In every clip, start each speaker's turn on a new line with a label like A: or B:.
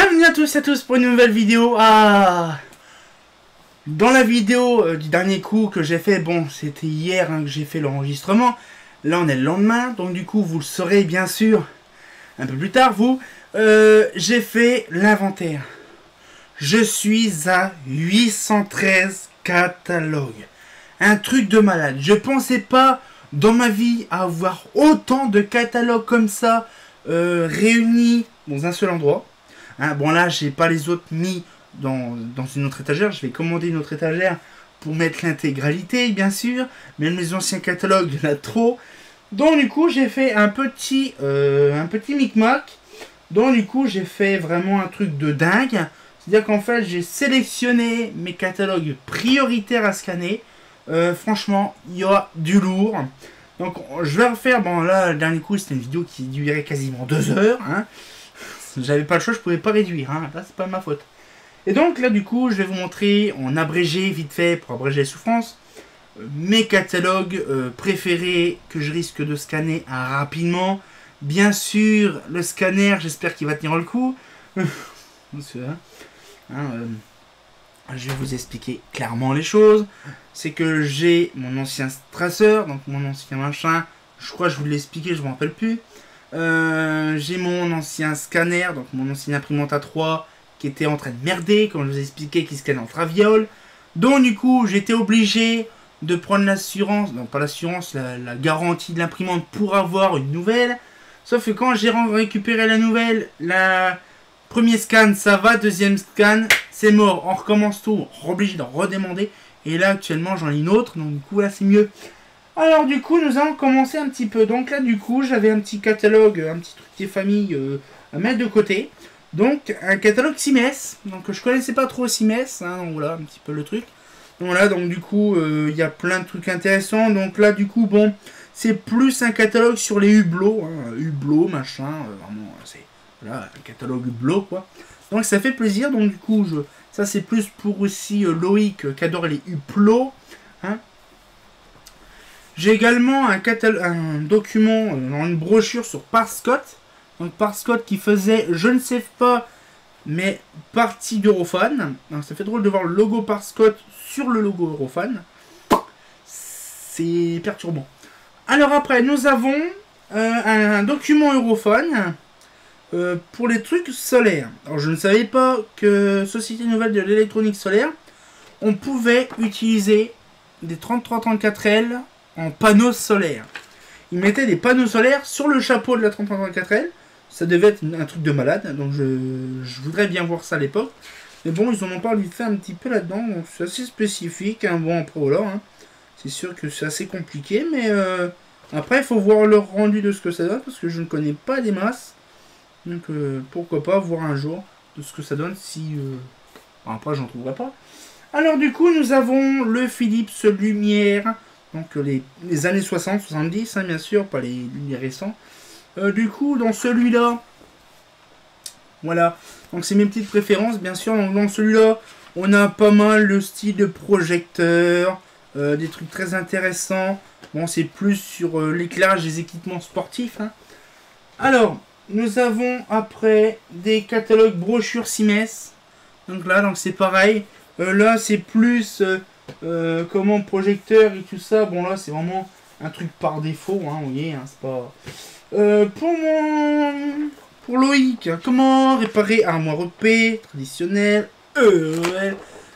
A: Bienvenue à tous et à tous pour une nouvelle vidéo. Dans la vidéo du dernier coup que j'ai fait, bon c'était hier que j'ai fait l'enregistrement. Là on est le lendemain, donc du coup vous le saurez bien sûr un peu plus tard vous. J'ai fait l'inventaire. Je suis à 813 catalogues. Un truc de malade. Je pensais pas dans ma vie avoir autant de catalogues comme ça réunis dans un seul endroit. Bon là j'ai pas les autres mis dans une autre étagère. Je vais commander une autre étagère pour mettre l'intégralité bien sûr. Mais mes anciens catalogues il y en a trop. Donc du coup j'ai fait un petit micmac. Donc du coup j'ai fait vraiment un truc de dingue. C'est-à-dire qu'en fait j'ai sélectionné mes catalogues prioritaires à scanner. Franchement il y a du lourd. Donc je vais refaire, bon là le dernier coup c'était une vidéo qui durait quasiment 2 heures. J'avais pas le choix, je pouvais pas réduire, là c'est pas ma faute. Et donc là du coup je vais vous montrer en abrégé vite fait pour abréger les souffrances mes catalogues préférés que je risque de scanner rapidement. Bien sûr le scanner j'espère qu'il va tenir le coup. Je vais vous expliquer clairement les choses. C'est que j'ai mon ancien traceur, donc mon ancien machin, je crois que je vous l'ai expliqué, je me rappelle plus. J'ai mon ancien scanner, donc mon ancien imprimante A3 qui était en train de merder, comme je vous ai expliqué, qui scanne en traviole. Donc du coup j'étais obligé de prendre l'assurance, non pas l'assurance, la garantie de l'imprimante pour avoir une nouvelle. Sauf que quand j'ai récupéré la nouvelle, premier scan ça va, deuxième scan c'est mort, on recommence tout, on est obligé de redemander. Et là actuellement j'en ai une autre, donc du coup là c'est mieux. Alors du coup nous allons commencer un petit peu. Donc là du coup j'avais un petit catalogue, un petit truc des familles à mettre de côté. Donc un catalogue Simes, donc je connaissais pas trop Simes, donc voilà un petit peu le truc. Donc voilà, donc du coup il y a plein de trucs intéressants. Donc là du coup bon c'est plus un catalogue sur les hublots, hublots machin, vraiment c'est voilà un catalogue hublot quoi. Donc ça fait plaisir, donc du coup ça c'est plus pour aussi Loïc qui adore les hublots. J'ai également un document, une brochure sur Parscott. Donc Parscott qui faisait, je ne sais pas, mais partie d'Europhone. Ça fait drôle de voir le logo Parscott sur le logo Europhone. C'est perturbant. Alors après, nous avons un document Europhone pour les trucs solaires. Alors je ne savais pas que Société Nouvelle de l'Électronique Solaire, on pouvait utiliser des 3334L en panneaux solaires. Ils mettaient des panneaux solaires sur le chapeau de la 3334L. Ça devait être un truc de malade. Donc je voudrais bien voir ça à l'époque. Mais bon, ils en ont pas vite fait un petit peu là-dedans. Donc c'est assez spécifique. Bon, après voilà. C'est sûr que c'est assez compliqué. Mais après, il faut voir le rendu de ce que ça donne. Parce que je ne connais pas des masses. Donc pourquoi pas voir un jour de ce que ça donne si... après, j'en trouverai pas. Alors du coup, nous avons le Philips Lumière. Donc les années 60, 70, bien sûr, pas les récents. Du coup, dans celui-là, voilà. Donc c'est mes petites préférences, bien sûr. Donc, dans celui-là, on a pas mal le style de projecteur, des trucs très intéressants. Bon, c'est plus sur l'éclairage des équipements sportifs. Alors, nous avons après des catalogues brochures Simes. Donc là, donc c'est pareil. Là, c'est plus... comment projecteur et tout ça. Bon là c'est vraiment un truc par défaut, vous voyez, c'est pas... pour Loïc, comment réparer armoire EP traditionnelle,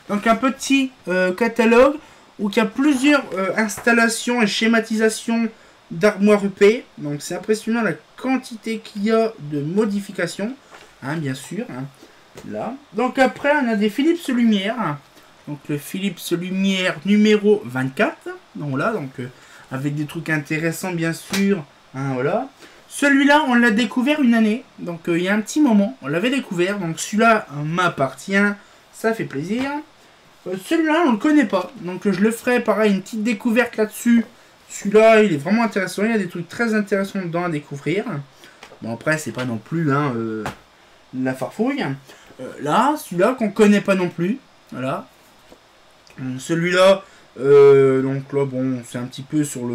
A: donc un petit catalogue où il y a plusieurs installations et schématisations d'armoire EP. Donc c'est impressionnant la quantité qu'il y a de modifications, bien sûr, là. Donc après on a des Philips Lumière. Donc le Philips Lumière numéro 24. Donc voilà, donc avec des trucs intéressants bien sûr. Voilà. Celui-là, on l'a découvert une année. Donc il y a un petit moment, on l'avait découvert. Donc celui-là m'appartient. Ça fait plaisir. Celui-là, on ne le connaît pas. Donc je le ferai pareil, une petite découverte là-dessus. Celui-là, il est vraiment intéressant. Il y a des trucs très intéressants dedans à découvrir. Bon après, c'est pas non plus la farfouille. Là, celui-là qu'on connaît pas non plus. Voilà. Celui-là, donc là, bon, c'est un petit peu sur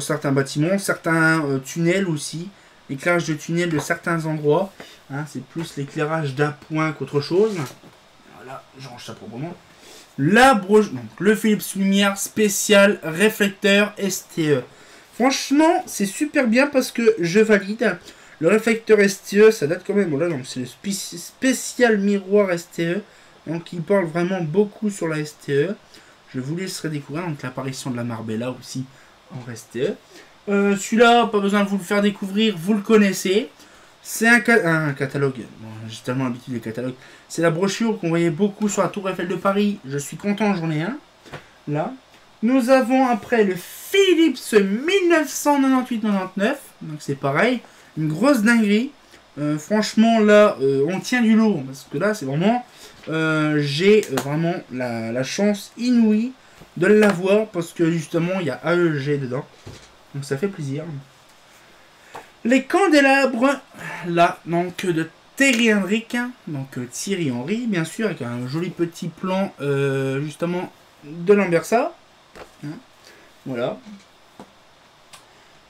A: certains bâtiments, certains tunnels aussi, éclairage de tunnel de certains endroits. Hein, c'est plus l'éclairage d'appoint qu'autre chose. Voilà, je range ça proprement. La broche, donc le Philips Lumière spécial réflecteur STE. Franchement, c'est super bien parce que je valide. Le réflecteur STE, ça date quand même. Voilà, donc c'est le spécial miroir STE. Donc il parle vraiment beaucoup sur la STE. Je vous laisserai découvrir donc l'apparition de la Marbella aussi en STE. Celui-là, pas besoin de vous le faire découvrir, vous le connaissez. C'est un catalogue. Bon, j'ai tellement l'habitude des catalogues. C'est la brochure qu'on voyait beaucoup sur la Tour Eiffel de Paris. Je suis content, j'en ai un. Là. Nous avons après le Philips 1998-99. Donc c'est pareil. Une grosse dinguerie. Franchement, là, on tient du lourd. Parce que là, c'est vraiment... j'ai vraiment la chance inouïe de l'avoir. Parce que justement, il y a AEG dedans. Donc ça fait plaisir. Les candélabres, là, donc de Thierry Henry, donc Thierry Henry, bien sûr, avec un joli petit plan, justement, de Lambersa. Hein, voilà.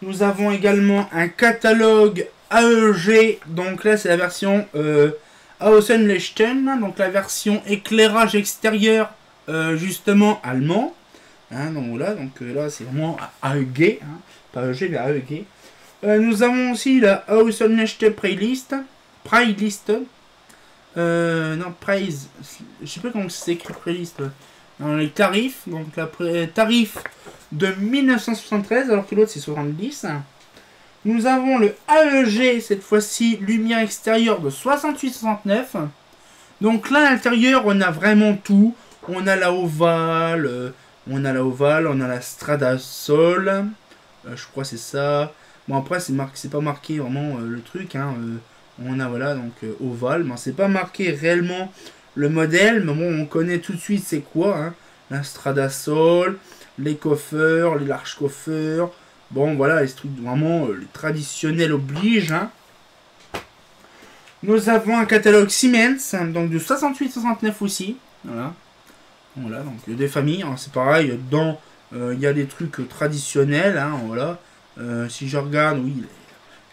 A: Nous avons également un catalogue AEG, donc là, c'est la version Außenlichten, donc la version éclairage extérieur, justement, allemand. Hein, donc voilà, donc là, c'est vraiment AEG, hein, pas AEG, mais AEG. Nous avons aussi la Außenlichte Playlist. Non, Price. Je sais pas comment c'est écrit Playlist. Dans les tarifs. Donc, la tarif de 1973, alors que l'autre c'est 70. Nous avons le AEG, cette fois-ci, lumière extérieure de 68-69. Donc là, à l'intérieur, on a vraiment tout. On a la ovale. On a la Strada Sol. Je crois que c'est ça. Bon après c'est pas marqué vraiment le truc, hein, on a voilà donc ovale, mais c'est pas marqué réellement le modèle, mais bon on connaît tout de suite c'est quoi, hein, la Strada Sol, les coffeurs, les larges coffeurs, bon voilà les trucs vraiment les traditionnels obligent. Hein. Nous avons un catalogue Siemens, donc de 68-69 aussi, voilà donc des familles, hein, c'est pareil, dedans il y a des trucs traditionnels, hein, voilà. Si je regarde, oui,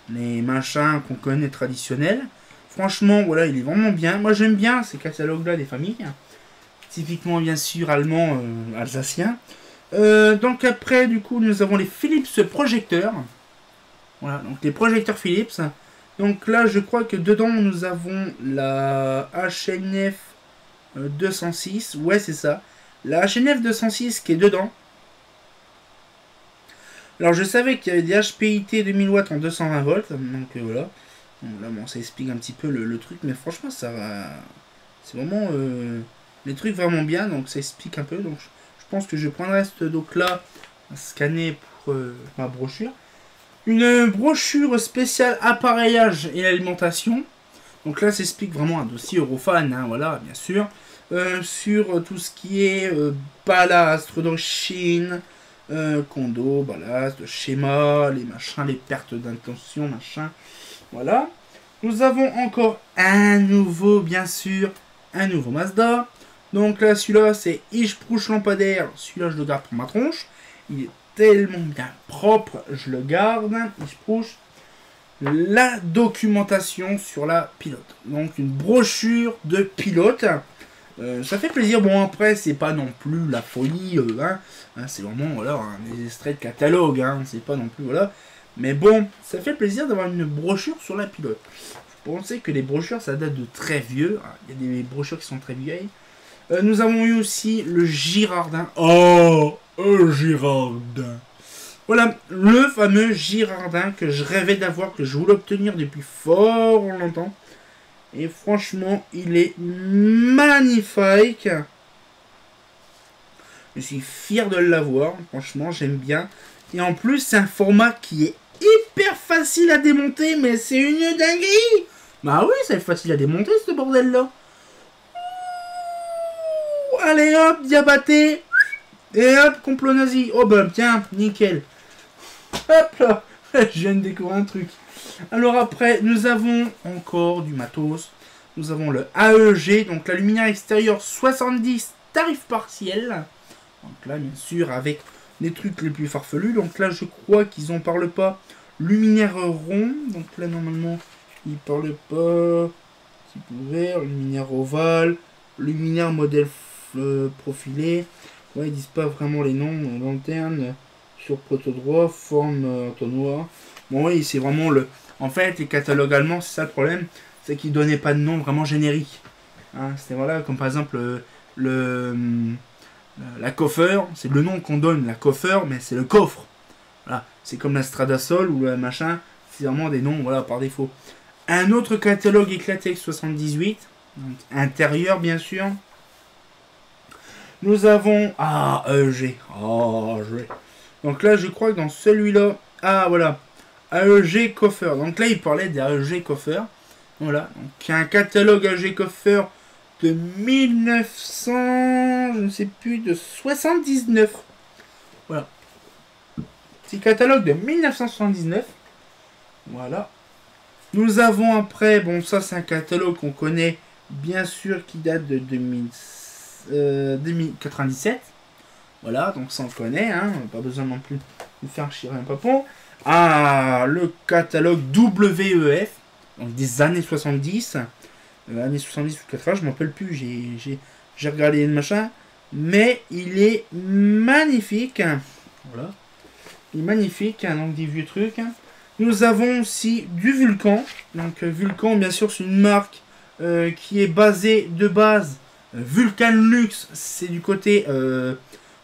A: les machins qu'on connaît traditionnels. Franchement, voilà, il est vraiment bien. Moi, j'aime bien ces catalogues-là des familles. Typiquement, bien sûr, allemand, alsacien. Donc après, du coup, nous avons les Philips projecteurs. Voilà, donc les projecteurs Philips. Donc là, je crois que dedans, nous avons la HNF 206. Ouais, c'est ça. La HNF 206 qui est dedans. Alors je savais qu'il y avait des HPIT 2000 watts en 220 volts, donc voilà. Donc là bon, ça explique un petit peu le truc, mais franchement ça va. C'est vraiment les trucs vraiment bien, donc ça explique un peu. Donc je pense que je prendrai ce doc là à scanner pour ma brochure. Une brochure spéciale appareillage et alimentation. Donc là ça explique vraiment un dossier Eurofan, hein, voilà, bien sûr. Sur tout ce qui est ballast d'origine. Condo, ballast, schéma, les machins, les pertes d'intention, machin. Voilà. Nous avons encore un nouveau, bien sûr, un nouveau Mazda. Donc là, celui-là, c'est Ichprouche lampadaire. Celui-là, je le garde pour ma tronche. Il est tellement bien propre, je le garde. Ichprouche. La documentation sur la pilote. Donc une brochure de pilote. Ça fait plaisir. Bon après c'est pas non plus la folie, hein. C'est vraiment voilà des extraits de catalogue, hein. C'est pas non plus voilà. Mais bon, ça fait plaisir d'avoir une brochure sur la pilote. Vous pensez que les brochures ça date de très vieux. Il y a des brochures qui sont très vieilles. Nous avons eu aussi le Girardin. Oh, Girardin. Voilà, le fameux Girardin que je rêvais d'avoir, que je voulais obtenir depuis fort longtemps. Et franchement, il est magnifique. Je suis fier de l'avoir. Franchement, j'aime bien. Et en plus, c'est un format qui est hyper facile à démonter. Mais c'est une dinguerie. Bah oui, c'est facile à démonter, ce bordel-là. Allez hop, diabaté. Et hop, complot nazi. Oh bah tiens, nickel. Hop là. Je viens de découvrir un truc. Alors après, nous avons encore du matos. Nous avons le AEG, donc la lumière extérieure 70, tarif partiel. Donc là, bien sûr, avec les trucs les plus farfelus. Donc là, je crois qu'ils n'en parlent pas. luminaire rond. Donc là, normalement, il parle pas. Type ouvert, luminaire ovale, luminaire modèle profilé. Ouais, ils disent pas vraiment les noms. Lanterne sur proto droit, forme entonnoir. Bon, oui, c'est vraiment le. En fait, les catalogues allemands, c'est ça le problème, c'est qu'ils donnaient pas de nom vraiment générique. Hein, c'était voilà, comme par exemple la Koffer, c'est le nom qu'on donne, la Koffer, mais c'est le coffre. Voilà, c'est comme la Stradasol ou le machin, c'est vraiment des noms voilà, par défaut. Un autre catalogue Eclatex 78, donc intérieur bien sûr. Nous avons AEG. AEG. Donc là, je crois que dans celui-là, voilà, AEG Koffer. Donc là, il parlait d'AEG Koffer. Voilà, donc il y a un catalogue AEG Koffer de 1900, je ne sais plus, de 79. Voilà. Petit catalogue de 1979. Voilà. Nous avons après, bon ça c'est un catalogue qu'on connaît bien sûr qui date de 2097. Voilà, donc ça on connaît, hein, pas besoin non plus de faire chier un papon. Le catalogue WEF, donc des années 70. Années 70 ou 80, je m'en rappelle plus, j'ai regardé le machin. Mais il est magnifique. Voilà. Il est magnifique, hein, donc des vieux trucs. Nous avons aussi du Vulcan. Donc Vulcan, bien sûr, c'est une marque qui est basée de base. Vulcan Luxe, c'est du côté,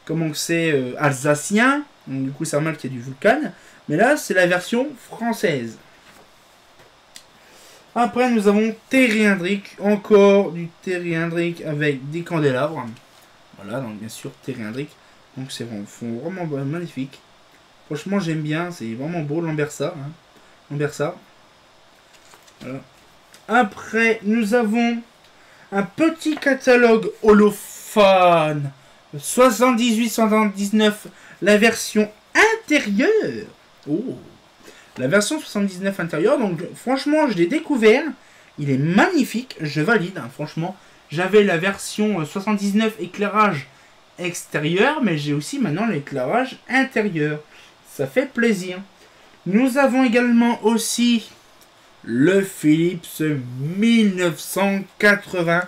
A: comment c'est, alsacien. Donc du coup, c'est normal qu'il y ait du Vulcan. Mais là, c'est la version française. Après, nous avons Terry Hendrick. Encore du Terry Hendrick avec des candélabres. Voilà, donc bien sûr, Terry Hendrick. Donc c'est vraiment magnifique. Franchement, j'aime bien. C'est vraiment beau, l'Ambersa. Hein. L'Ambersa. Voilà. Après, nous avons un petit catalogue holophone. 78-119. La version intérieure. Oh. La version 79 intérieure. Donc, franchement, je l'ai découvert. Il est magnifique. Je valide. Hein, franchement, j'avais la version 79 éclairage extérieur. Mais j'ai aussi maintenant l'éclairage intérieur. Ça fait plaisir. Nous avons également aussi le Philips 1980.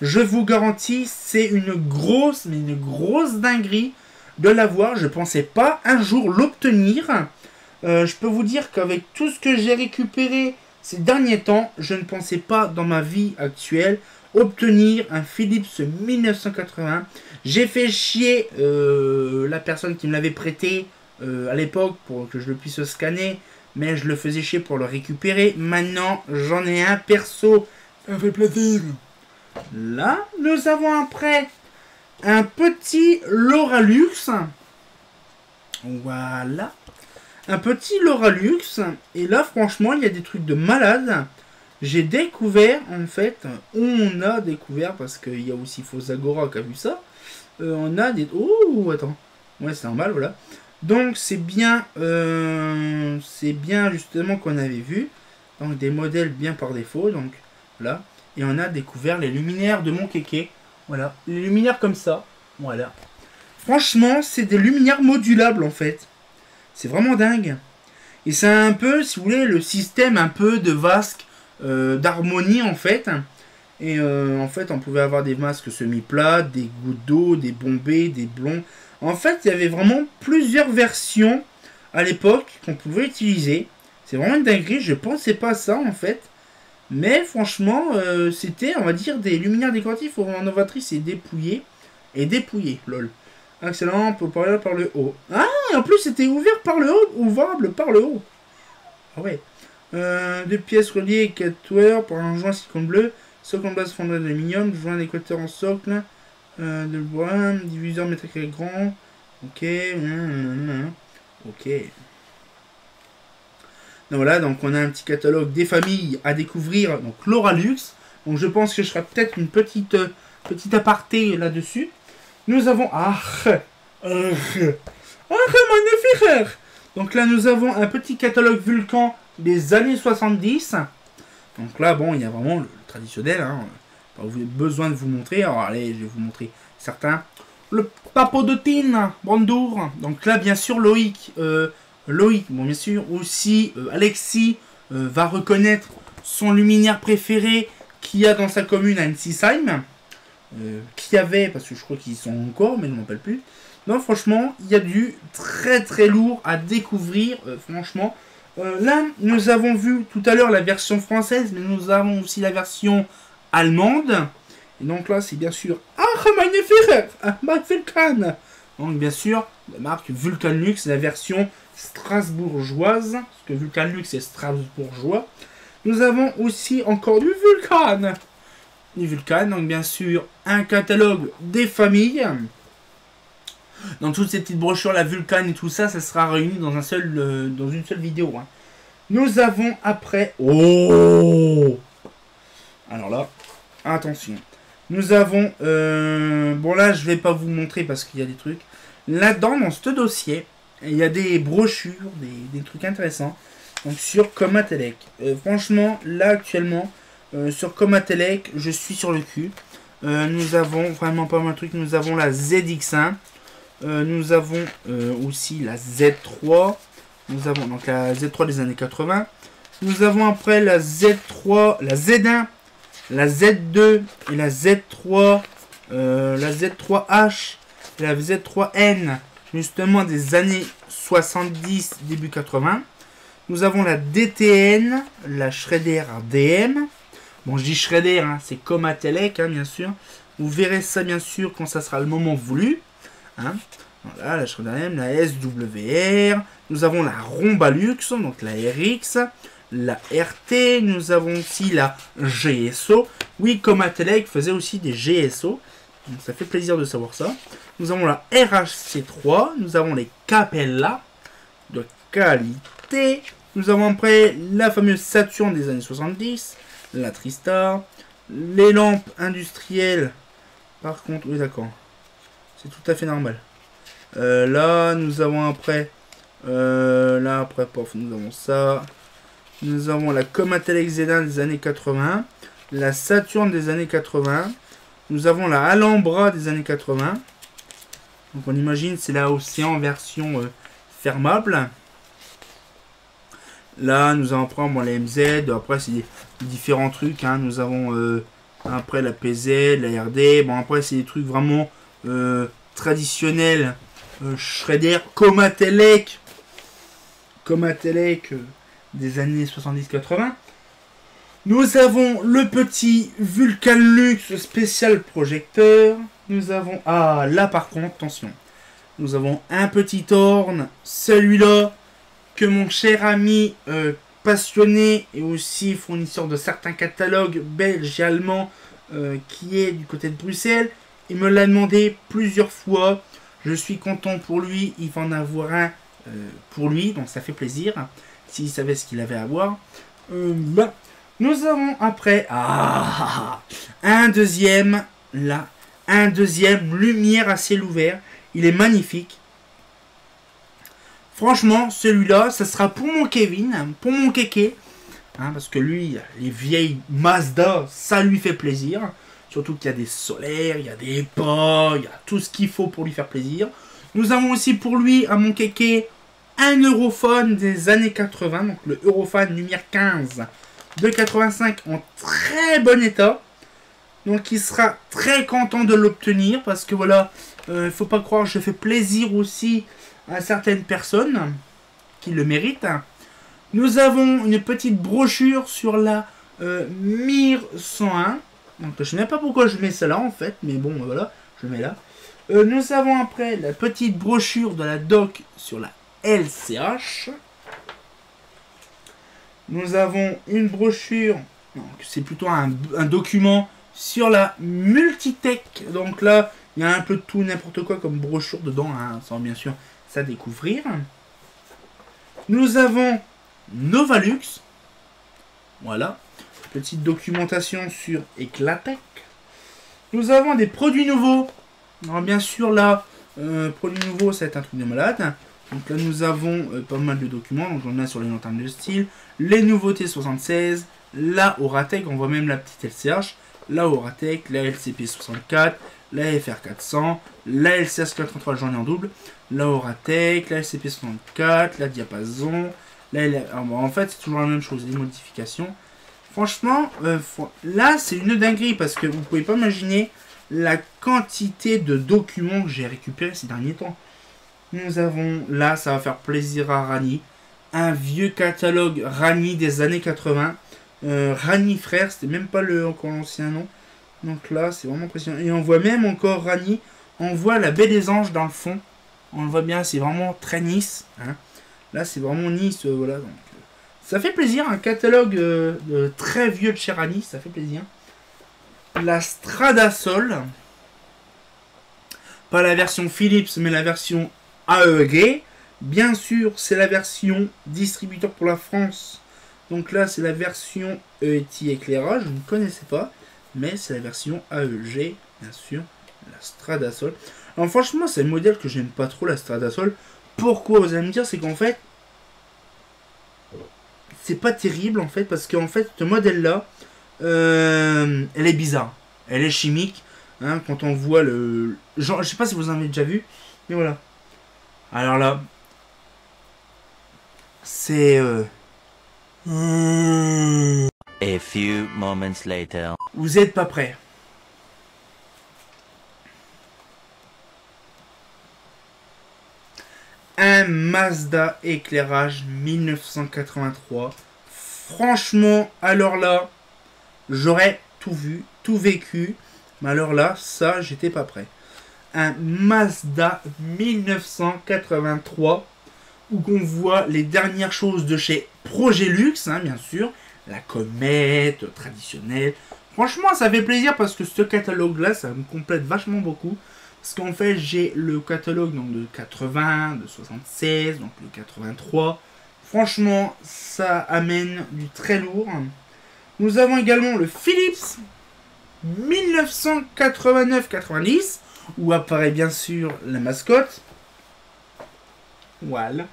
A: Je vous garantis, c'est une grosse dinguerie de l'avoir. Je ne pensais pas un jour l'obtenir. Je peux vous dire qu'avec tout ce que j'ai récupéré ces derniers temps, je ne pensais pas dans ma vie actuelle obtenir un Philips 1980. J'ai fait chier la personne qui me l'avait prêté à l'époque pour que je le puisse scanner, mais je le faisais chier pour le récupérer. Maintenant, j'en ai un perso. Ça fait plaisir. Là, nous avons après un petit Loralux. Voilà. Un petit Loralux. Et là, franchement, il y a des trucs de malade. J'ai découvert, en fait, on a découvert, parce qu'il y a aussi Fosagora qui a vu ça. On a des... Oh, attends. Ouais, c'est normal, voilà. Donc, c'est bien justement qu'on avait vu. Donc, des modèles bien par défaut. Donc, là. Et on a découvert les luminaires de mon kéké. Voilà. Les luminaires comme ça. Voilà. Franchement, c'est des luminaires modulables, en fait. C'est vraiment dingue. Et c'est un peu, si vous voulez, le système un peu de vasque d'harmonie, en fait. Et en fait, on pouvait avoir des masques semi-plats, des gouttes d'eau, des bombés, des blonds. En fait, il y avait vraiment plusieurs versions à l'époque qu'on pouvait utiliser. C'est vraiment une dinguerie. Je pensais pas à ça, en fait. Mais franchement, c'était, on va dire, des luminaires décoratifs novatrices et dépouillés. Et dépouillés, lol. Excellent, on peut parler par le haut. Ah, et en plus, c'était ouvert par le haut, ouvrable par le haut. Ah ouais. Deux pièces reliées, 4 tours pour un joint silicone bleu. Socle en base fonderie d'aluminium, joint d'équateur en socle. De bois, diviseur métrique grand. Ok. Ok. Donc voilà, donc on a un petit catalogue des familles à découvrir. Donc Loralux. Donc je pense que je ferai peut-être une petite là-dessus. Nous avons... magnifique. Donc là, nous avons un petit catalogue Vulcan des années 70. Donc là, bon, il y a vraiment le traditionnel. Hein. Pas besoin de vous montrer. Alors allez, je vais vous montrer certains. Le Papo de Tin, Brandour. Donc là, bien sûr, Loïc Loïc, bon bien sûr, aussi Alexis va reconnaître son luminaire préféré qu'il y a dans sa commune à Ensisheim. Qui avait, parce que je crois qu'ils y sont encore, mais je ne m'en rappelle plus. Non, franchement, il y a du très très lourd à découvrir, franchement. Là, nous avons vu tout à l'heure la version française, mais nous avons aussi la version allemande. Et donc là, c'est bien sûr meine Führer, mein Vulkan. Donc bien sûr, la marque Vulcanlux, la version strasbourgeoise, parce que Vulcanlux c'est strasbourgeois. Nous avons aussi encore du Vulcan. Du Vulcan, donc bien sûr, un catalogue des familles. Dans toutes ces petites brochures, la Vulcan et tout ça, ça sera réuni dans, dans une seule vidéo. Hein. Nous avons après... Oh! Alors là, attention. Nous avons... bon là, je vais pas vous montrer parce qu'il y a des trucs. Là-dedans, dans ce dossier, il y a des brochures, des trucs intéressants. Donc sur Comatelec. Franchement, là actuellement, sur Comatelec, je suis sur le cul. Nous avons vraiment pas mal de trucs. Nous avons la ZX1. Nous avons aussi la Z3. Nous avons donc la Z3 des années 80. Nous avons après la Z3, la Z1, la Z2 et la Z3, la Z3H et la Z3N, justement des années 70, début 80. Nous avons la DTN, la Schrader DM. Bon, je dis Schrader, hein, c'est Comatelec, hein, bien sûr. Vous verrez ça, bien sûr, quand ça sera le moment voulu. Hein. Voilà, la Schrader DM, la SWR. Nous avons la Rombalux, donc la RX. La RT. Nous avons aussi la GSO. Oui, Comatelec faisait aussi des GSO. Donc, ça fait plaisir de savoir ça. Nous avons la RHC3. Nous avons les Capella de qualité. Nous avons après la fameuse Saturn des années 70, la Tristar, les lampes industrielles. Par contre, oui d'accord, c'est tout à fait normal. Là, nous avons après, là après, pof, nous avons ça. Nous avons la Comatelec Z1 des années 80, la Saturn des années 80. Nous avons la Alhambra des années 80. Donc on imagine c'est la Océan en version fermable. Là, nous avons après bon, la MZ. Après, c'est des différents trucs. Hein. Nous avons après la PZ, la RD. Bon, après, c'est des trucs vraiment traditionnels. Schrader, Comatelec. Comatelec des années 70-80. Nous avons le petit Vulcanlux spécial projecteur. Nous avons... Ah, là, par contre, attention. Nous avons un petit Horn. Celui-là... que mon cher ami passionné et aussi fournisseur de certains catalogues belges et allemands qui est du côté de Bruxelles, il me l'a demandé plusieurs fois. Je suis content pour lui, il va en avoir un pour lui, donc ça fait plaisir, s'il savait ce qu'il avait à voir. Nous avons après un deuxième, là, un deuxième lumière à ciel ouvert, il est magnifique. Franchement, celui-là, ça sera pour mon Kevin, pour mon kéké. Hein, parce que lui, les vieilles Mazda, ça lui fait plaisir. Surtout qu'il y a des solaires, il y a des pas, il y a tout ce qu'il faut pour lui faire plaisir. Nous avons aussi pour lui, à mon kéké, un Europhone des années 80. Donc le Europhone numéro 15 de 85 en très bon état. Donc il sera très content de l'obtenir. Parce que voilà, il faut pas croire, je fais plaisir aussi à certaines personnes qui le méritent. Nous avons une petite brochure sur la Mir 101. Donc je ne sais pas pourquoi je mets ça là en fait, mais bon voilà, je mets là. Nous avons après la petite brochure de la doc sur la LCH. Nous avons une brochure, c'est plutôt un document sur la Multitech. Donc là, il y a un peu de tout, n'importe quoi comme brochure dedans, hein, sans bien sûr à découvrir. Nous avons Novalux. Voilà. Petite documentation sur Eclatec. Nous avons des produits nouveaux. Alors bien sûr là, produits nouveaux, ça va être un truc de malade. Donc là nous avons pas mal de documents. Donc on a sur les lanternes de style, les nouveautés 76, la Oratec, on voit même la petite LCH, la Oratec, la LCP 64, la FR400, la LCS83, j'en ai en double, la Oratech, la LCP64, la Diapason, en fait, c'est toujours la même chose, les modifications. Franchement, là, c'est une dinguerie parce que vous pouvez pas imaginer la quantité de documents que j'ai récupérés ces derniers temps. Nous avons, là, ça va faire plaisir à Rani, un vieux catalogue Rani des années 80. Rani frère, c'était même pas encore l'ancien nom. Donc là, c'est vraiment impressionnant. Et on voit même encore Rani, on voit la baie des Anges dans le fond. On le voit bien, c'est vraiment très Nice. Hein. Là, c'est vraiment Nice, voilà. Donc, ça fait plaisir, un catalogue très vieux de chez Rani, ça fait plaisir. La Stradasol. Pas la version Philips, mais la version AEG. Bien sûr, c'est la version distributeur pour la France. Donc là, c'est la version ETI éclairage, je ne connaissais pas. Mais c'est la version AEG, bien sûr, la Stradasol. Alors franchement, c'est un modèle que j'aime pas trop, la Stradasol. Pourquoi, vous allez me dire, c'est qu'en fait, c'est pas terrible, en fait, parce qu'en fait, ce modèle-là, elle est bizarre. Elle est chimique. Hein, quand on voit le... Genre, je sais pas si vous en avez déjà vu, mais voilà. Alors là, c'est...
B: A few moments later.
A: Vous êtes pas prêts. Un Mazda éclairage 1983. Franchement, alors là, j'aurais tout vu, tout vécu. Mais alors là, ça, j'étais pas prêt. Un Mazda 1983 où on voit les dernières choses de chez Progélux, hein, bien sûr. La comète traditionnelle. Franchement, ça fait plaisir parce que ce catalogue-là, ça me complète vachement beaucoup. Parce qu'en fait, j'ai le catalogue donc, de 80, de 76, donc le 83. Franchement, ça amène du très lourd. Nous avons également le Philips 1989-90, où apparaît bien sûr la mascotte. Voilà.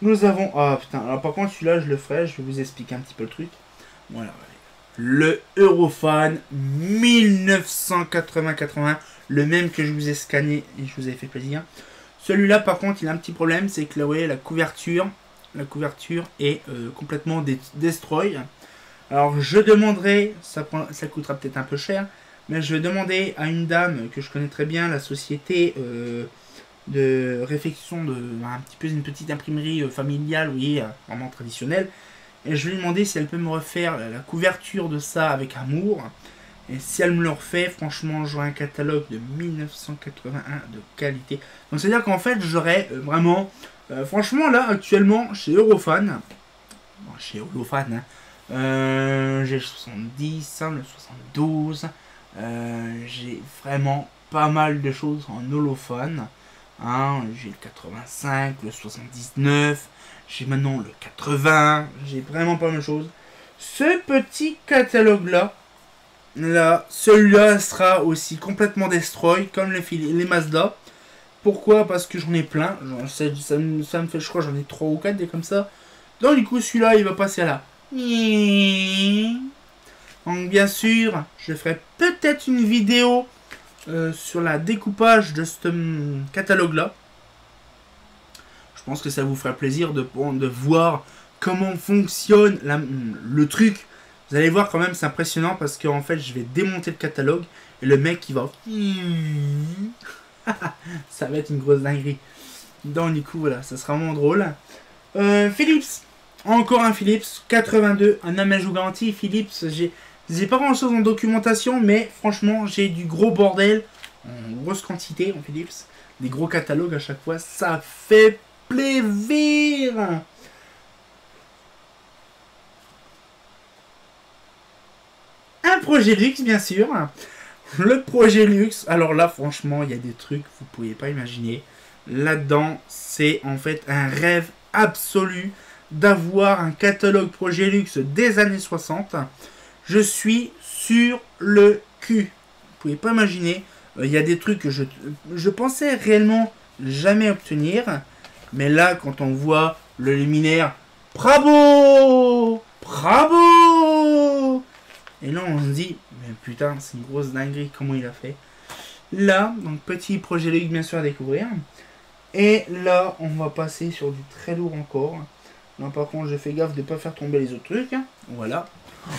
A: Nous avons... Ah putain, alors par contre celui-là je le ferai, je vais vous expliquer un petit peu le truc. Voilà. Le Eurofan 1980-80, le même que je vous ai scanné et je vous ai fait plaisir. Celui-là par contre il a un petit problème, c'est que là vous voyez la couverture est complètement destroy. Alors je demanderai, ça coûtera peut-être un peu cher, mais je vais demander à une dame que je connais très bien, la société de réfection de un petit peu une petite imprimerie familiale, vous voyez, vraiment traditionnelle. Et je vais lui demander si elle peut me refaire la couverture de ça avec amour. Et si elle me le refait, franchement, j'aurai un catalogue de 1981 de qualité. Donc c'est-à-dire qu'en fait, j'aurai vraiment... franchement, là, actuellement, chez Eurofan... Bon, chez Eurofan, hein, j'ai le 70, hein, le 72... j'ai vraiment pas mal de choses en holophone. Hein, j'ai le 85, le 79, j'ai maintenant le 80, j'ai vraiment pas mal de choses. Ce petit catalogue-là, celui-là sera aussi complètement destroy, comme les Mazda. Pourquoi? Parce que j'en ai plein. Ça me fait, je crois, j'en ai 3 ou 4 des comme ça. Donc du coup, celui-là, il va passer à là. Donc bien sûr, je ferai peut-être une vidéo sur la découpage de ce catalogue-là. Je pense que ça vous fera plaisir de voir comment fonctionne le truc. Vous allez voir quand même, c'est impressionnant parce qu'en fait, je vais démonter le catalogue et le mec, il va... ça va être une grosse dinguerie. Donc du coup, voilà, ça sera vraiment drôle. Philips. Encore un Philips. 82. Un aménagement garantie. Philips, j'ai pas grand chose en documentation, mais franchement, j'ai du gros bordel en grosse quantité en Philips. Des gros catalogues à chaque fois. Ça fait plaisir. Un Progélux, bien sûr. Le Progélux. Alors là, franchement, il y a des trucs que vous pouvez pas imaginer. Là-dedans, c'est en fait un rêve absolu d'avoir un catalogue Progélux des années 60. Je suis sur le cul. Vous pouvez pas imaginer. Il y a des trucs que je pensais réellement jamais obtenir. Mais là, quand on voit le luminaire, bravo! Bravo! Et là, on se dit, mais putain, c'est une grosse dinguerie, comment il a fait. Là, donc petit projet Lux bien sûr à découvrir. Et là, on va passer sur du très lourd encore. Là, par contre, j'ai fait gaffe de ne pas faire tomber les autres trucs. Voilà.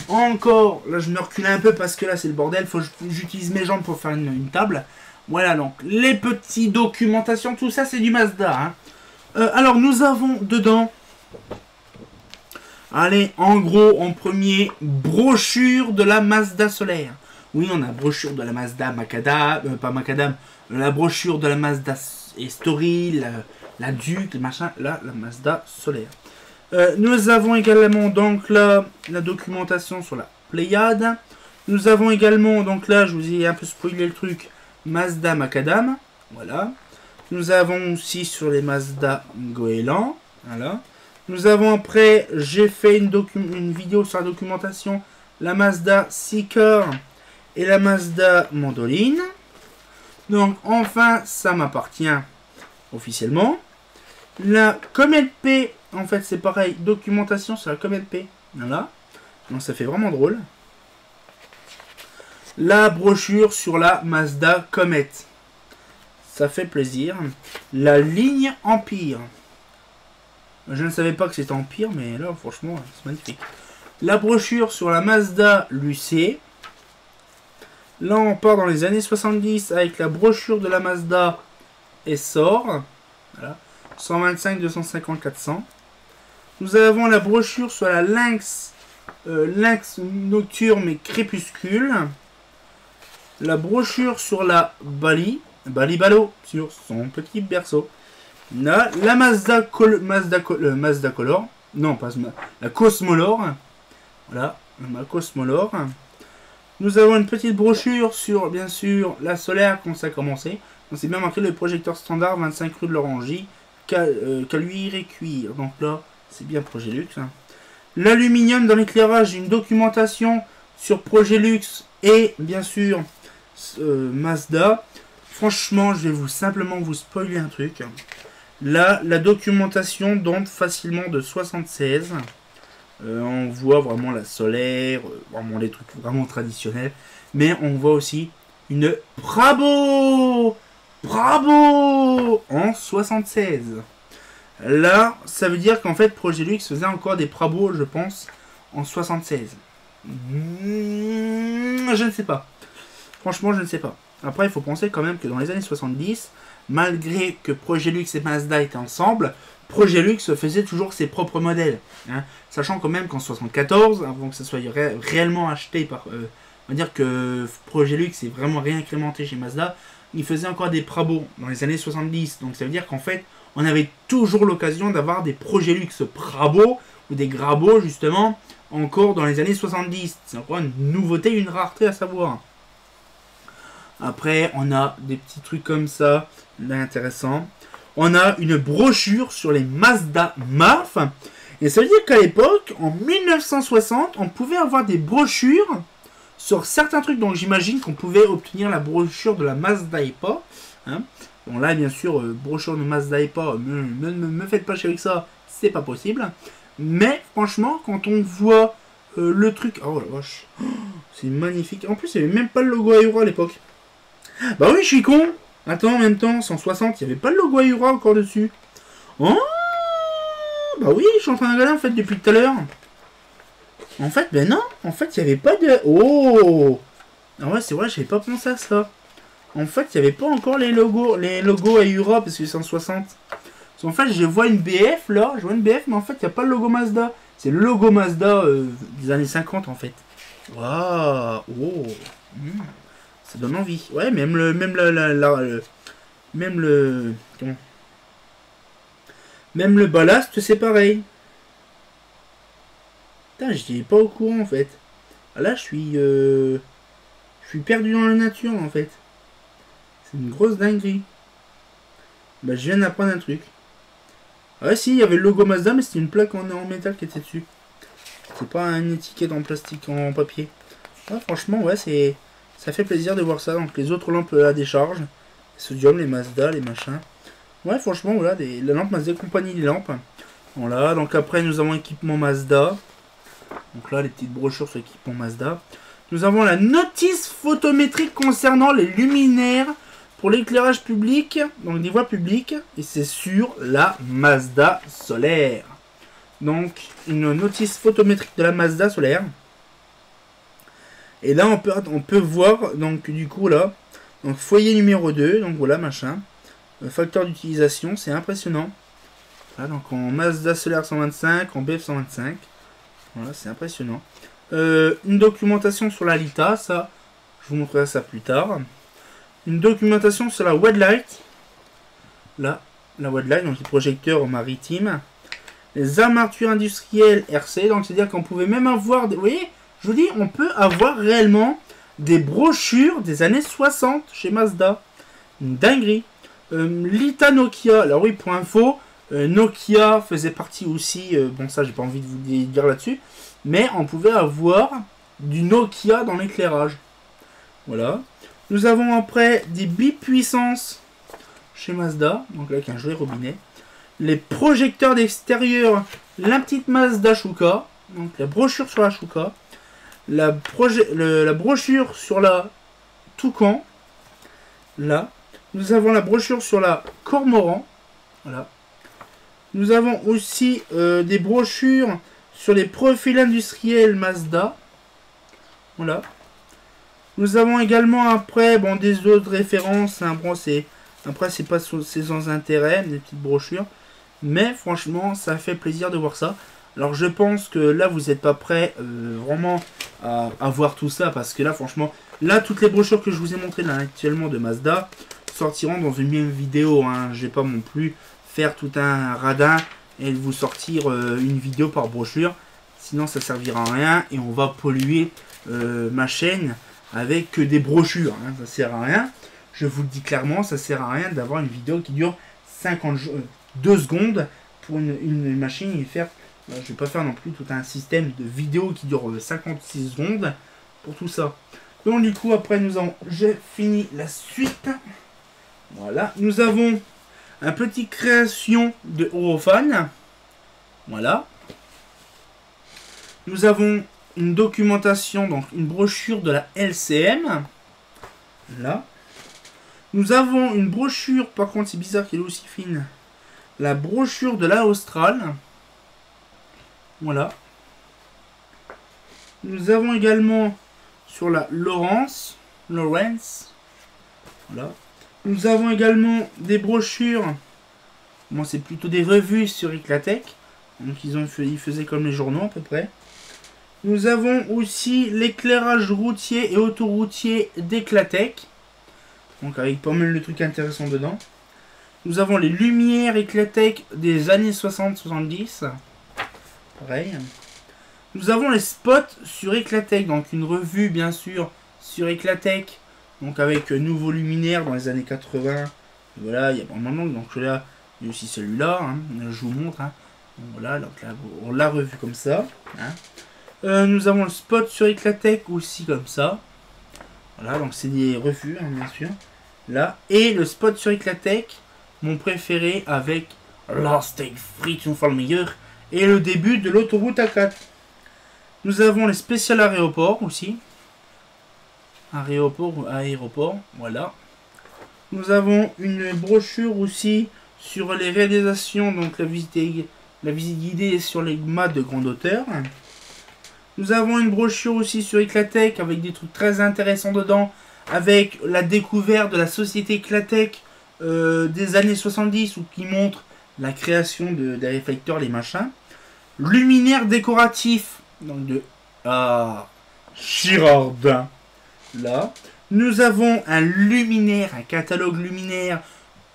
A: Encore, là, je me recule un peu parce que là, c'est le bordel. Faut que j'utilise mes jambes pour faire une table. Voilà, donc, les petites documentations, tout ça, c'est du Mazda. Hein. Alors, nous avons dedans... Allez, en gros, en premier, brochure de la Mazda solaire. Oui, on a brochure de la Mazda Macadam, pas Macadam, la brochure de la Mazda Story, la Duke, le machin, là, la Mazda solaire. Nous avons également, donc là, la documentation sur la Pléiade. Nous avons également, donc là, je vous ai un peu spoilé le truc, Mazda Macadam, voilà. Nous avons aussi sur les Mazda Goéland, voilà. Nous avons après, j'ai fait une vidéo sur la documentation, la Mazda Seeker et la Mazda Mandoline. Donc enfin, ça m'appartient officiellement. La Comet P, en fait c'est pareil, documentation sur la Comet P. Voilà. Donc ça fait vraiment drôle. La brochure sur la Mazda Comet. Ça fait plaisir. La ligne Empire. Je ne savais pas que c'était Empire, mais là, franchement, c'est magnifique. La brochure sur la Mazda Lucé. Là, on part dans les années 70 avec la brochure de la Mazda Essor. Voilà. 125, 250, 400. Nous avons la brochure sur la Lynx, Lynx Nocturne et Crépuscule. La brochure sur la Bali. Bali Balo, sur son petit berceau. La Mazda Color. Non, pas la Cosmolor. Voilà, la Cosmolor. Nous avons une petite brochure sur, bien sûr, la solaire quand ça a commencé. Donc c'est bien marqué le projecteur standard 25 rue de l'Orangerie, caluire et cuir. Donc là, c'est bien Projet Lux. Hein. L'aluminium dans l'éclairage, une documentation sur Projet Lux et, bien sûr, Mazda. Franchement, je vais simplement vous spoiler un truc. Là, la documentation date facilement de 76. On voit vraiment la solaire, vraiment les trucs vraiment traditionnels. Mais on voit aussi une Bravo en 76. Là, ça veut dire qu'en fait, Projet Lux faisait encore des Bravo, je pense, en 76. Je ne sais pas. Franchement, je ne sais pas. Après, il faut penser quand même que dans les années 70, malgré que Projet Lux et Mazda étaient ensemble, Projet Lux faisait toujours ses propres modèles. Hein, sachant quand même qu'en 74, avant que ça soit réellement acheté par... on va dire que Projet Lux est vraiment réincrémenté chez Mazda, il faisait encore des Bravo dans les années 70. Donc ça veut dire qu'en fait, on avait toujours l'occasion d'avoir des Projet Lux Bravo ou des Grabo justement, encore dans les années 70. C'est encore une nouveauté, une rareté à savoir. Après, on a des petits trucs comme ça, là, intéressant. On a une brochure sur les Mazda MAF. Et ça veut dire qu'à l'époque, en 1960, on pouvait avoir des brochures sur certains trucs. Donc j'imagine qu'on pouvait obtenir la brochure de la Mazda EPA. Hein. Bon là, bien sûr, brochure de Mazda EPA, me faites pas chier avec ça, c'est pas possible. Mais franchement, quand on voit le truc... Oh la vache, c'est magnifique. En plus, il n'y avait même pas le logo Ayura à l'époque. Bah oui, je suis con. Attends, en même temps, 160, il n'y avait pas le logo Ayura encore dessus. Oh, bah oui, je suis en train de regarder en fait depuis tout à l'heure. En fait, ben non, en fait, il n'y avait pas de... Oh, ah ouais, c'est vrai, j'avais pas pensé à ça. En fait, il n'y avait pas encore les logos Ayura parce que c'est 160. En fait, je vois une BF là, je vois une BF, mais en fait, il n'y a pas le logo Mazda. C'est le logo Mazda des années 50 en fait. Waouh, oh. Ça donne envie. Ouais, même le ballast, c'est pareil. Putain, j'étais pas au courant en fait. Ah, là, je suis perdu dans la nature en fait. C'est une grosse dinguerie. Bah, je viens d'apprendre un truc. Ah, si, il y avait le logo Mazda, mais c'était une plaque en métal qui était dessus. C'est pas une étiquette en plastique, en papier. Ah, franchement, ouais, c'est... Ça fait plaisir de voir ça. Donc les autres lampes à décharge. Les sodium, les Mazda, les machins. Ouais, franchement, voilà, la lampe Mazda compagnie des lampes. Voilà, donc après nous avons équipement Mazda. Donc là, les petites brochures sur l'équipement Mazda. Nous avons la notice photométrique concernant les luminaires pour l'éclairage public, donc des voies publiques, et c'est sur la Mazda solaire. Donc une notice photométrique de la Mazda solaire. Et là on peut voir, donc du coup là, donc foyer numéro 2, donc voilà machin. Facteur d'utilisation, c'est impressionnant. Voilà, donc en Mazda solaire 125, en BF 125. Voilà, c'est impressionnant. Une documentation sur la Lita, ça, je vous montrerai ça plus tard. Une documentation sur la Weadlight. Là, la Weadlight, donc les projecteurs maritimes. Les armatures industrielles RC, donc c'est-à-dire qu'on pouvait même avoir, vous voyez, je vous dis, on peut avoir réellement des brochures des années 60 chez Mazda. Une dinguerie. Lita Nokia, alors oui, pour info, Nokia faisait partie aussi, bon ça j'ai pas envie de vous dire là-dessus, mais on pouvait avoir du Nokia dans l'éclairage. Voilà. Nous avons après des bipuissances chez Mazda, donc là avec un joli robinet. Les projecteurs d'extérieur, la petite Mazda Shuka, donc la brochure sur la Shuka, la brochure sur la Toucan, là. Nous avons la brochure sur la Cormoran, voilà. Nous avons aussi des brochures sur les profils industriels Mazda, voilà. Nous avons également après, bon, des autres références, hein, bon, après c'est pas sans intérêt, des petites brochures, mais franchement ça fait plaisir de voir ça. Alors je pense que là vous n'êtes pas prêts vraiment à voir tout ça, parce que là franchement, là toutes les brochures que je vous ai montrées là actuellement de Mazda sortiront dans une même vidéo, hein. Je vais pas non plus faire tout un radin et vous sortir une vidéo par brochure, sinon ça servira à rien et on va polluer ma chaîne avec que des brochures, hein. Ça sert à rien, je vous le dis clairement, ça sert à rien d'avoir une vidéo qui dure 2 secondes pour une machine et faire, je vais pas faire non plus tout un système de vidéo qui dure 56 secondes pour tout ça. Donc du coup après j'ai fini la suite. Voilà, nous avons un petit création de Eurofan. Voilà. Nous avons une documentation, donc une brochure de la LCM. Là. Nous avons une brochure, par contre c'est bizarre qu'elle est aussi fine. La brochure de la Austral. Voilà. Nous avons également sur la Lawrence. Voilà. Nous avons également des brochures. Bon, c'est plutôt des revues sur Iclatec. Donc ils faisaient comme les journaux à peu près. Nous avons aussi l'éclairage routier et autoroutier d'Eclatec. Donc avec pas mal de trucs intéressants dedans. Nous avons les lumières Eclatec des années 60-70. Pareil. Nous avons les spots sur Eclatec. Donc une revue bien sûr sur Eclatec. Donc avec nouveaux luminaires dans les années 80. Voilà, il y a vraiment donc là, il y a aussi celui-là. Hein, je vous montre. Hein. Donc, voilà, donc là, on l'a revu comme ça. Hein. Nous avons le spot sur Eclatec aussi comme ça. Voilà, donc c'est des revues, hein, bien sûr. Là. Et le spot sur Eclatec, mon préféré avec Last Take Free to Fall meilleur. Et le début de l'autoroute A4. Nous avons les spéciales aéroports aussi. Aéroport, voilà. Nous avons une brochure aussi sur les réalisations, donc la visite guidée sur les mâts de grande hauteur. Nous avons une brochure aussi sur Eclatec avec des trucs très intéressants dedans, avec la découverte de la société Eclatec des années 70, ou qui montre la création des réflecteurs, les machins. Luminaire décoratif, donc de Girardin. Là, nous avons un luminaire, un catalogue luminaire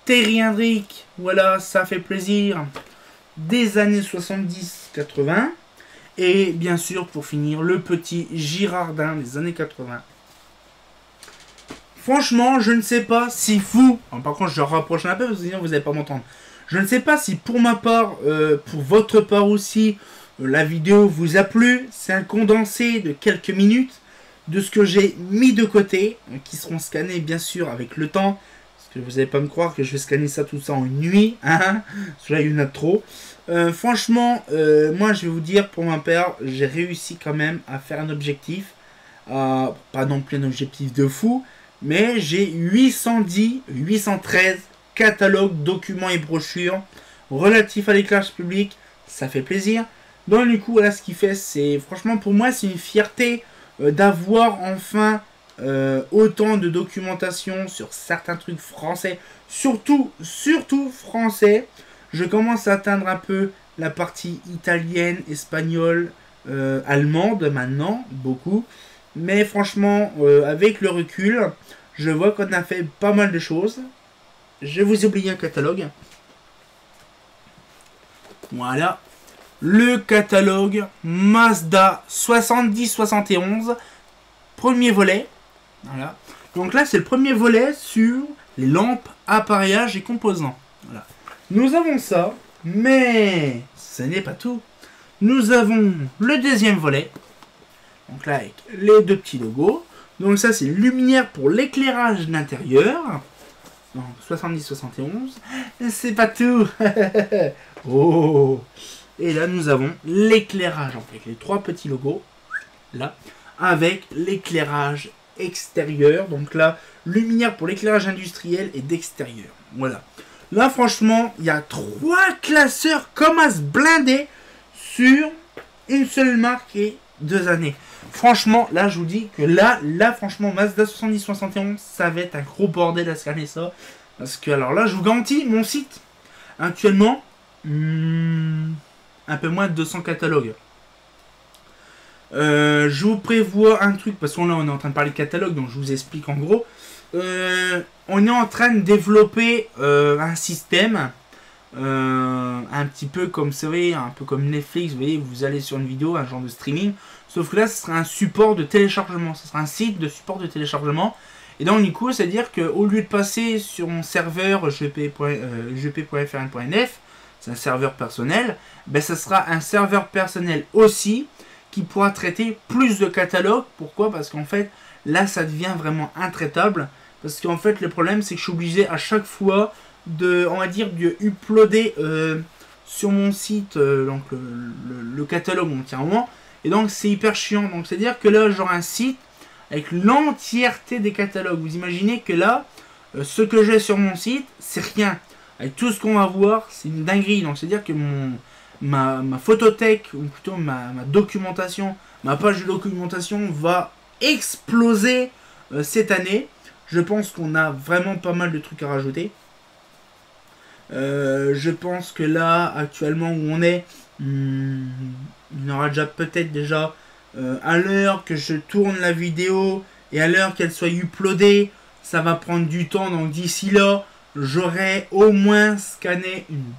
A: Thierry Hendrick, voilà, ça fait plaisir, des années 70-80. Et bien sûr, pour finir, le petit Girardin des années 80. Franchement, je ne sais pas si vous... par contre, je rapproche un peu, parce que sinon vous n'allez pas m'entendre. Je ne sais pas si pour ma part, pour votre part aussi, la vidéo vous a plu. C'est un condensé de quelques minutes de ce que j'ai mis de côté, qui seront scannés bien sûr avec le temps, parce que vous n'allez pas me croire que je vais scanner ça tout ça en une nuit, hein, parce que là il y en a trop. Franchement, moi je vais vous dire, pour ma part, j'ai réussi quand même à faire un objectif pas non plus un objectif de fou, mais j'ai 813 catalogues, documents et brochures relatifs à l'éclairage public. Ça fait plaisir. Donc du coup, voilà, ce qu'il fait, c'est franchement pour moi, c'est une fierté d'avoir enfin autant de documentation sur certains trucs français, surtout français. Je commence à atteindre un peu la partie italienne, espagnole, allemande maintenant, beaucoup. Mais franchement, avec le recul, je vois qu'on a fait pas mal de choses. Je vous ai oublié un catalogue. Voilà. Le catalogue Mazda 7071. Premier volet. Voilà. Donc là, c'est le premier volet sur les lampes, appareillages et composants. Voilà. Nous avons ça, mais ce n'est pas tout. Nous avons le deuxième volet. Donc là, avec les deux petits logos. Donc ça, c'est lumière pour l'éclairage d'intérieur. Donc 70-71. C'est pas tout. Oh. Et là, nous avons l'éclairage. Avec les trois petits logos. Là. Avec l'éclairage extérieur. Donc là, lumière pour l'éclairage industriel et d'extérieur. Voilà. Là, franchement, il y a 3 classeurs comme à se blinder sur une seule marque et 2 années. Franchement, là, je vous dis que là, franchement, Mazda 7071, ça va être un gros bordel à scanner ça. Parce que, alors là, je vous garantis, mon site, actuellement, un peu moins de 200 catalogues. Je vous prévois un truc, parce qu'on est en train de parler de catalogue, donc je vous explique en gros. On est en train de développer un système, un petit peu comme, vous savez, un peu comme Netflix, vous voyez, vous allez sur une vidéo, un genre de streaming, sauf que là, ce sera un support de téléchargement, ce sera un site de support de téléchargement, et donc du coup, c'est-à-dire qu'au lieu de passer sur mon serveur gp.frn.nf, c'est un serveur personnel, ben ça sera un serveur personnel aussi, qui pourra traiter plus de catalogues. Pourquoi? Parce qu'en fait, là, ça devient vraiment intraitable. Parce qu'en fait, le problème, c'est que je suis obligé à chaque fois de, on va dire, de uploader sur mon site donc le catalogue entièrement. Et donc, c'est hyper chiant. Donc, c'est-à-dire que là, j'aurai un site avec l'entièreté des catalogues. Vous imaginez que là, ce que j'ai sur mon site, c'est rien. Avec tout ce qu'on va voir, c'est une dinguerie. Donc, c'est-à-dire que ma photothèque, ou plutôt ma documentation, ma page de documentation va exploser cette année. Je pense qu'on a vraiment pas mal de trucs à rajouter. Je pense que là, actuellement où on est, il y aura déjà peut-être déjà à l'heure que je tourne la vidéo et à l'heure qu'elle soit uploadée, ça va prendre du temps. Donc d'ici là, j'aurai au moins scanné une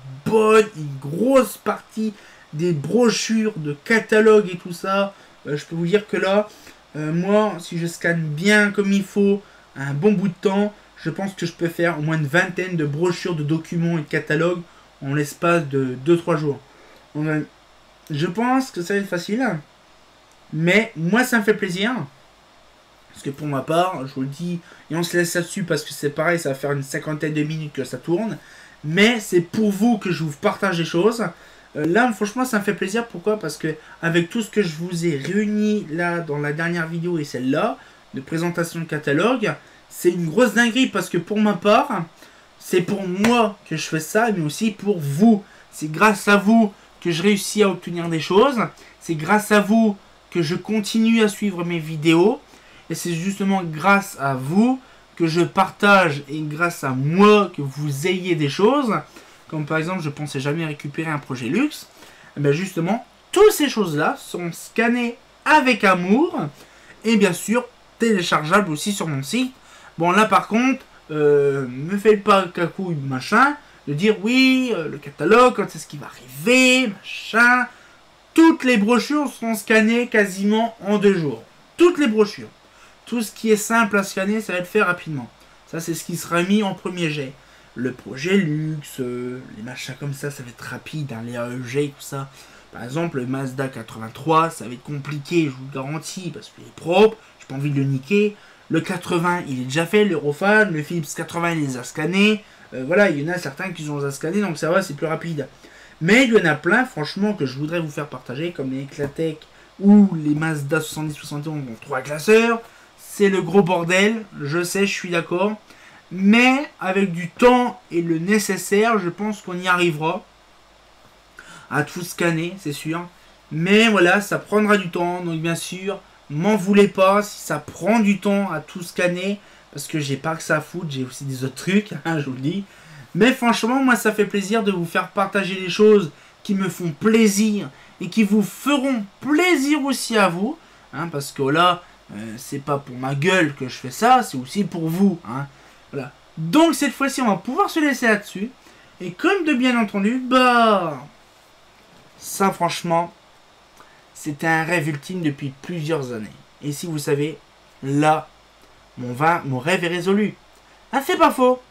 A: grosse partie des brochures, de catalogues et tout ça. Je peux vous dire que là, moi, si je scanne bien comme il faut, un bon bout de temps, je pense que je peux faire au moins une vingtaine de brochures, de documents et de catalogues en l'espace de 2-3 jours. Donc, je pense que ça va être facile. Mais moi, ça me fait plaisir. Parce que pour ma part, je vous le dis, et on se laisse là-dessus parce que c'est pareil, ça va faire une cinquantaine de minutes que ça tourne. Mais c'est pour vous que je vous partage des choses. Là, franchement, ça me fait plaisir. Pourquoi? Parce que avec tout ce que je vous ai réuni là dans la dernière vidéo et celle-là, de présentation de catalogue, c'est une grosse dinguerie. Parce que pour ma part, c'est pour moi que je fais ça, mais aussi pour vous. C'est grâce à vous que je réussis à obtenir des choses. C'est grâce à vous que je continue à suivre mes vidéos. Et c'est justement grâce à vous que je partage et grâce à moi que vous ayez des choses. Comme par exemple, je pensais jamais récupérer un projet luxe. Et bien justement, toutes ces choses-là sont scannées avec amour. Et bien sûr, téléchargeables aussi sur mon site. Bon là par contre, me faites pas cacouille machin. De dire oui, le catalogue, quand est-ce qu'il va arriver, machin. Toutes les brochures sont scannées quasiment en 2 jours. Toutes les brochures. Tout ce qui est simple à scanner, ça va être fait rapidement. Ça, c'est ce qui sera mis en premier jet. Le projet luxe, les machins comme ça va être rapide, hein, les AEG et tout ça. Par exemple, le Mazda 83, ça va être compliqué, je vous le garantis, parce qu'il est propre, j'ai pas envie de le niquer. Le 80, il est déjà fait, l'Eurofan, le Philips 80, il les a scannés. Voilà, il y en a certains qui ont scanné, donc ça va, c'est plus rapide. Mais il y en a plein, franchement, que je voudrais vous faire partager, comme les Eclatec ou les Mazda 70-71 ont 3 classeurs. C'est le gros bordel, je sais, je suis d'accord. Mais avec du temps et le nécessaire, je pense qu'on y arrivera. À tout scanner, c'est sûr. Mais voilà, ça prendra du temps. Donc bien sûr, m'en voulez pas si ça prend du temps à tout scanner. Parce que j'ai pas que ça à foutre, j'ai aussi des autres trucs, hein, je vous le dis. Mais franchement, moi ça fait plaisir de vous faire partager les choses qui me font plaisir. Et qui vous feront plaisir aussi à vous. Hein, parce que là, c'est pas pour ma gueule que je fais ça, c'est aussi pour vous. Hein. Voilà. Donc cette fois-ci, on va pouvoir se laisser là-dessus. Et comme de bien entendu, bah... ça franchement, c'était un rêve ultime depuis plusieurs années. Et si vous savez, là, mon rêve est résolu. Ah, c'est pas faux.